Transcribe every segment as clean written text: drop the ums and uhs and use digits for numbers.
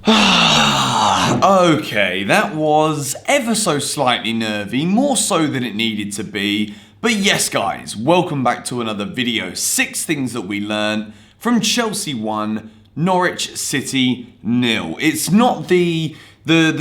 Okay, that was ever so slightly nervy, more so than it needed to be. But yes guys, welcome back to another video. 6 things that we learned from Chelsea 1, Norwich City 0. It's not the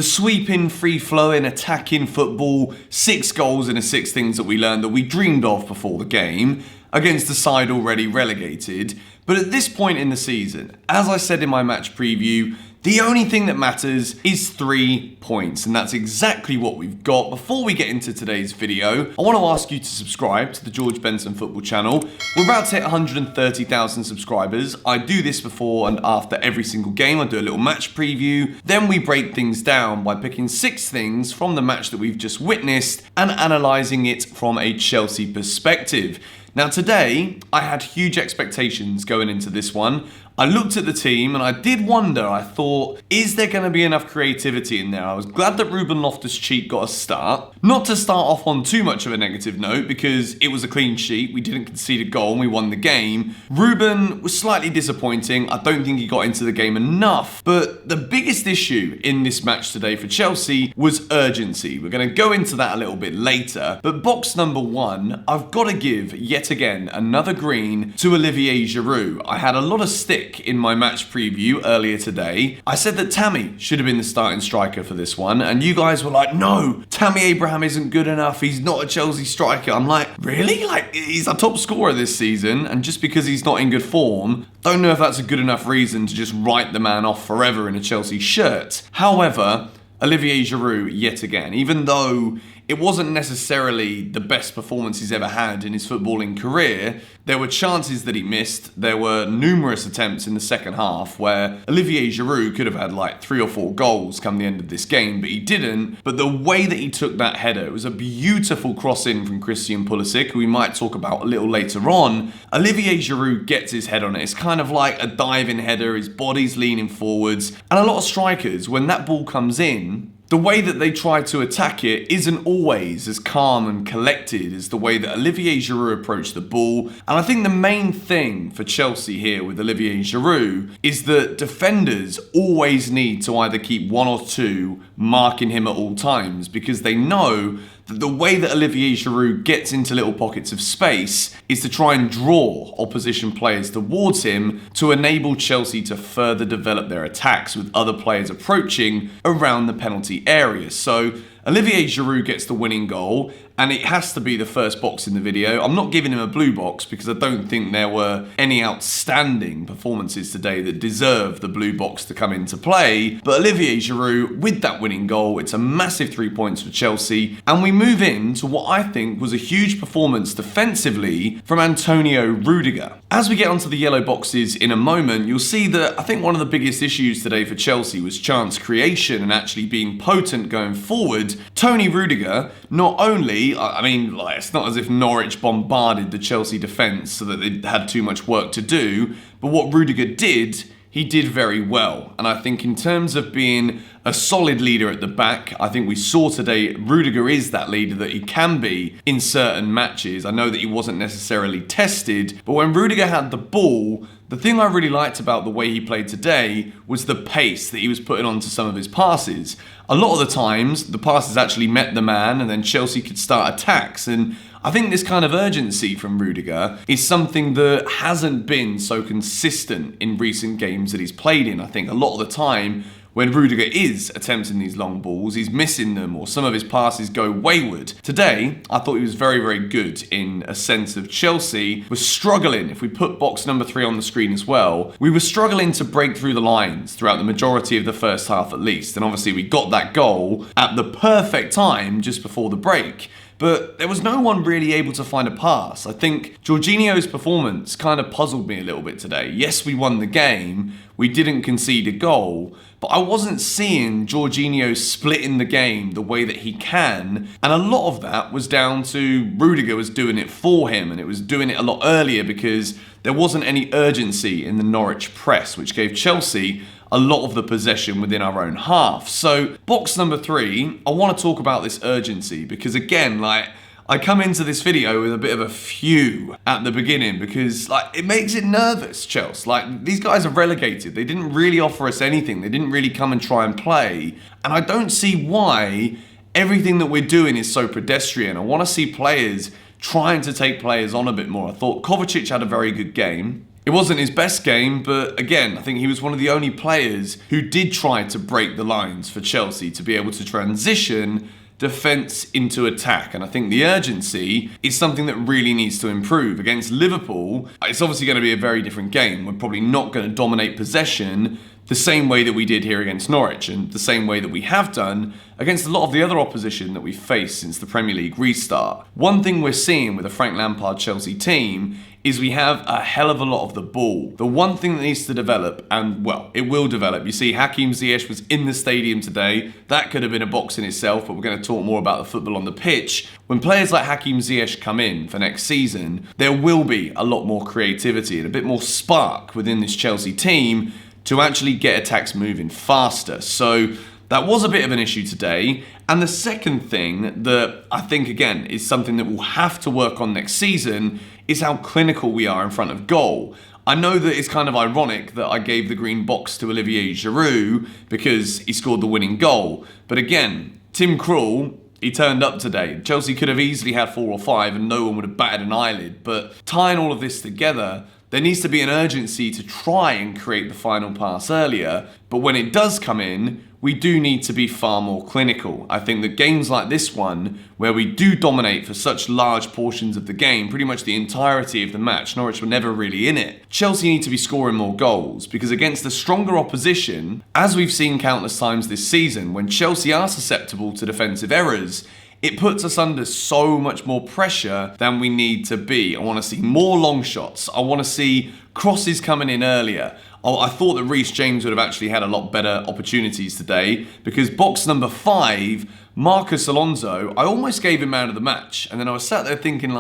sweeping, free-flowing, attacking football, 6 goals and the 6 things that we learned that we dreamed of before the game against the side already relegated. But at this point in the season, as I said in my match preview, the only thing that matters is 3 points, and that's exactly what we've got. Before we get into today's video, I want to ask you to subscribe to the George Benson Football channel. We're about to hit 130,000 subscribers. I do this before and after every single game. I do a little match preview. Then we break things down by picking 6 things from the match that we've just witnessed and analysing it from a Chelsea perspective. Now today, I had huge expectations going into this one. I looked at the team and I did wonder, I thought, is there going to be enough creativity in there? I was glad that Ruben Loftus-Cheek got a start. Not to start off on too much of a negative note, because it was a clean sheet, we didn't concede a goal and we won the game. Ruben was slightly disappointing, I don't think he got into the game enough. But the biggest issue in this match today for Chelsea was urgency. We're going to go into that a little bit later. But box number 1, I've got to give, yet again, another green to Olivier Giroud. I had a lot of stick in my match preview earlier today. I said that Tammy should have been the starting striker for this one, and you guys were like, no, Tammy Abraham isn't good enough, he's not a Chelsea striker. I'm like, really? Like, he's our top scorer this season, and just because he's not in good form, don't know if that's a good enough reason to just write the man off forever in a Chelsea shirt. However, Olivier Giroud, yet again, even though it wasn't necessarily the best performance he's ever had in his footballing career, there were chances that he missed. There were numerous attempts in the second half where Olivier Giroud could have had like 3 or 4 goals come the end of this game, but he didn't. But the way that he took that header, it was a beautiful cross in from Christian Pulisic, who we might talk about a little later on. Olivier Giroud gets his head on it. It's kind of like a diving header, his body's leaning forwards. And a lot of strikers, when that ball comes in, the way that they try to attack it isn't always as calm and collected as the way that Olivier Giroud approached the ball. And I think the main thing for Chelsea here with Olivier Giroud is that defenders always need to either keep 1 or 2 marking him at all times, because they know that the way that Olivier Giroud gets into little pockets of space is to try and draw opposition players towards him to enable Chelsea to further develop their attacks with other players approaching around the penalty area. So Olivier Giroud gets the winning goal, and it has to be the first box in the video. I'm not giving him a blue box because I don't think there were any outstanding performances today that deserve the blue box to come into play. But Olivier Giroud with that winning goal, it's a massive 3 points for Chelsea. And we move in to what I think was a huge performance defensively from Antonio Rudiger. As we get onto the yellow boxes in a moment, you'll see that I think one of the biggest issues today for Chelsea was chance creation and actually being potent going forward. Tony Rudiger, not only, I mean, like, it's not as if Norwich bombarded the Chelsea defence so that they had too much work to do, but what Rudiger did, he did very well. And I think in terms of being a solid leader at the back, I think we saw today Rudiger is that leader that he can be in certain matches. I know that he wasn't necessarily tested, but when Rudiger had the ball, the thing I really liked about the way he played today was the pace that he was putting onto some of his passes. A lot of the times, the passes actually met the man and then Chelsea could start attacks. And I think this kind of urgency from Rudiger is something that hasn't been so consistent in recent games that he's played in. I think a lot of the time, when Rudiger is attempting these long balls, he's missing them or some of his passes go wayward. Today, I thought he was very, very good in a sense of Chelsea was struggling. If we put box number 3 on the screen as well, we were struggling to break through the lines throughout the majority of the first half at least. And obviously we got that goal at the perfect time just before the break. But there was no one really able to find a pass. I think Jorginho's performance kind of puzzled me a little bit today. Yes, we won the game, we didn't concede a goal, but I wasn't seeing Jorginho splitting the game the way that he can, and a lot of that was down to Rudiger was doing it for him, and it was doing it a lot earlier because there wasn't any urgency in the Norwich press, which gave Chelsea a lot of the possession within our own half. So box number 3, I want to talk about this urgency because again, like, I come into this video with a bit of a phew at the beginning because it makes it nervous, Chelsea. These guys are relegated. They didn't really offer us anything. They didn't really come and try and play. And I don't see why everything that we're doing is so pedestrian. I want to see players trying to take players on a bit more. I thought Kovacic had a very good game. It wasn't his best game, but again, I think he was one of the only players who did try to break the lines for Chelsea to be able to transition defence into attack. And I think the urgency is something that really needs to improve. Against Liverpool, it's obviously going to be a very different game. We're probably not going to dominate possession the same way that we did here against Norwich and the same way that we have done against a lot of the other opposition that we've faced since the Premier League restart. One thing we're seeing with a Frank Lampard Chelsea team is we have a hell of a lot of the ball. The one thing that needs to develop, and well, it will develop. You see, Hakim Ziyech was in the stadium today. That could have been a box in itself, but we're going to talk more about the football on the pitch. When players like Hakim Ziyech come in for next season, there will be a lot more creativity and a bit more spark within this Chelsea team to actually get attacks moving faster. So that was a bit of an issue today. And the second thing that I think, again, is something that we'll have to work on next season is how clinical we are in front of goal. I know that it's kind of ironic that I gave the green box to Olivier Giroud because he scored the winning goal. But again, Tim Krul, he turned up today. Chelsea could have easily had 4 or 5 and no one would have batted an eyelid. But tying all of this together, there needs to be an urgency to try and create the final pass earlier. But when it does come in, we do need to be far more clinical. I think that games like this one, where we do dominate for such large portions of the game, pretty much the entirety of the match, Norwich were never really in it. Chelsea need to be scoring more goals because against the stronger opposition, as we've seen countless times this season, when Chelsea are susceptible to defensive errors, it puts us under so much more pressure than we need to be. I want to see more long shots. I want to see crosses coming in earlier. I thought that Reece James would have actually had a lot better opportunities today because box number 5, Marcus Alonso, I almost gave him man of the match. And then I was sat there thinking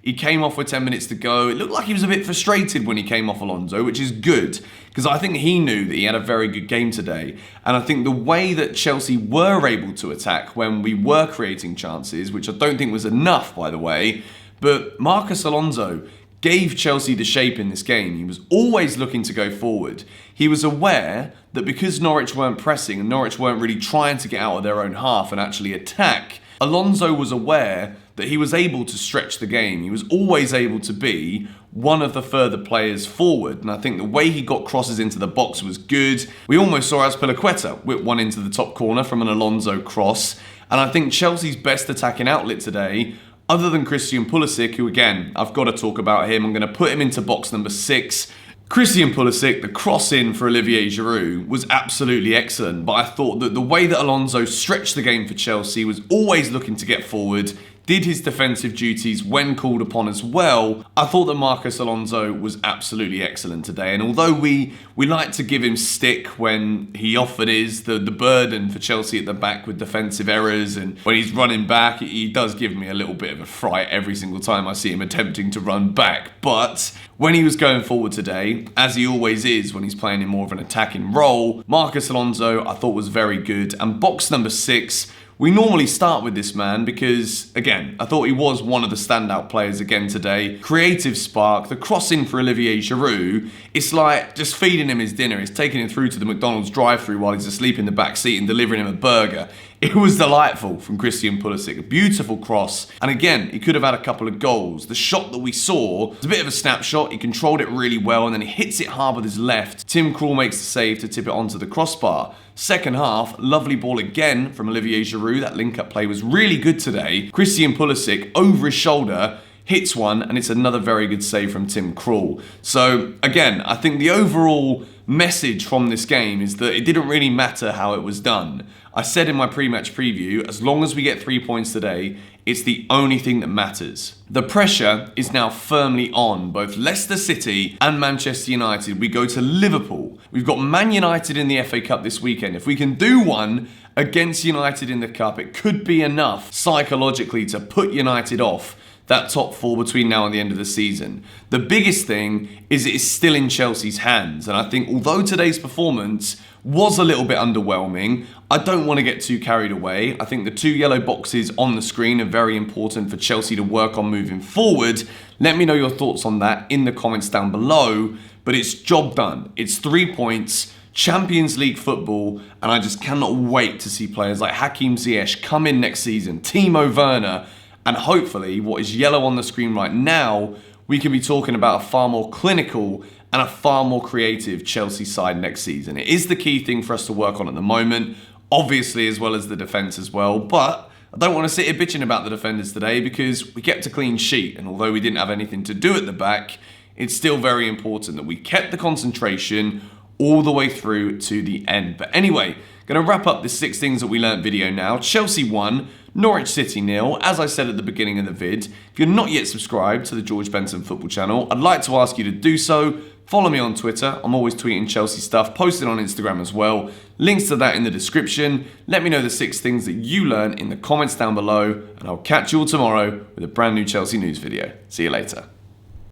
he came off with 10 minutes to go. It looked like he was a bit frustrated when he came off Alonso, which is good because I think he knew that he had a very good game today. And I think the way that Chelsea were able to attack when we were creating chances, which I don't think was enough, by the way, but Marcus Alonso gave Chelsea the shape in this game. He was always looking to go forward. He was aware that because Norwich weren't pressing and Norwich weren't really trying to get out of their own half and actually attack, Alonso was aware that he was able to stretch the game. He was always able to be one of the further players forward. And I think the way he got crosses into the box was good. We almost saw Azpilicueta whip one into the top corner from an Alonso cross. And I think Chelsea's best attacking outlet today, other than Christian Pulisic, who again, I've got to talk about him. I'm going to put him into box number 6. Christian Pulisic, the cross in for Olivier Giroud was absolutely excellent, but I thought that the way that Alonso stretched the game for Chelsea, was always looking to get forward, did his defensive duties when called upon as well. I thought that Marcus Alonso was absolutely excellent today, and although we like to give him stick when he often is the burden for Chelsea at the back with defensive errors, and when he's running back, he does give me a little bit of a fright every single time I see him attempting to run back. But when he was going forward today, as he always is when he's playing in more of an attacking role, Marcus Alonso I thought was very good. And box number 6, we normally start with this man because, again, I thought he was one of the standout players again today. Creative spark, the crossing for Olivier Giroud, it's like just feeding him his dinner. It's taking him through to the McDonald's drive-thru while he's asleep in the back seat and delivering him a burger. It was delightful from Christian Pulisic, a beautiful cross. And again, he could have had a couple of goals. The shot that we saw was a bit of a snapshot. He controlled it really well and then he hits it hard with his left. Tim Krul makes the save to tip it onto the crossbar. Second half, lovely ball again from Olivier Giroud. That link-up play was really good today. Christian Pulisic over his shoulder hits one, and it's another very good save from Tim Krul. So again, I think the overall message from this game is that it didn't really matter how it was done. I said in my pre-match preview, as long as we get 3 points today, it's the only thing that matters. The pressure is now firmly on both Leicester City and Manchester United. We go to Liverpool. We've got Man United in the FA Cup this weekend. If we can do one against United in the Cup, it could be enough psychologically to put United off that top 4 between now and the end of the season. The biggest thing is it is still in Chelsea's hands. And I think although today's performance was a little bit underwhelming. I don't want to get too carried away. I think the 2 yellow boxes on the screen are very important for Chelsea to work on moving forward. Let me know your thoughts on that in the comments down below. But it's job done. It's 3 points, Champions League football, and I just cannot wait to see players like Hakim Ziyech come in next season, Timo Werner, and hopefully what is yellow on the screen right now, we can be talking about a far more clinical and a far more creative Chelsea side next season. It is the key thing for us to work on at the moment, obviously, as well as the defence as well, but I don't want to sit here bitching about the defenders today because we kept a clean sheet, and although we didn't have anything to do at the back, it's still very important that we kept the concentration all the way through to the end. But anyway, going to wrap up this 6 things that we learnt video now. Chelsea 1, Norwich City 0. As I said at the beginning of the vid, if you're not yet subscribed to the George Benson football channel, I'd like to ask you to do so. Follow me on Twitter. I'm always tweeting Chelsea stuff, posting on Instagram as well. Links to that in the description. Let me know the 6 things that you learned in the comments down below, and I'll catch you all tomorrow with a brand new Chelsea news video. See you later.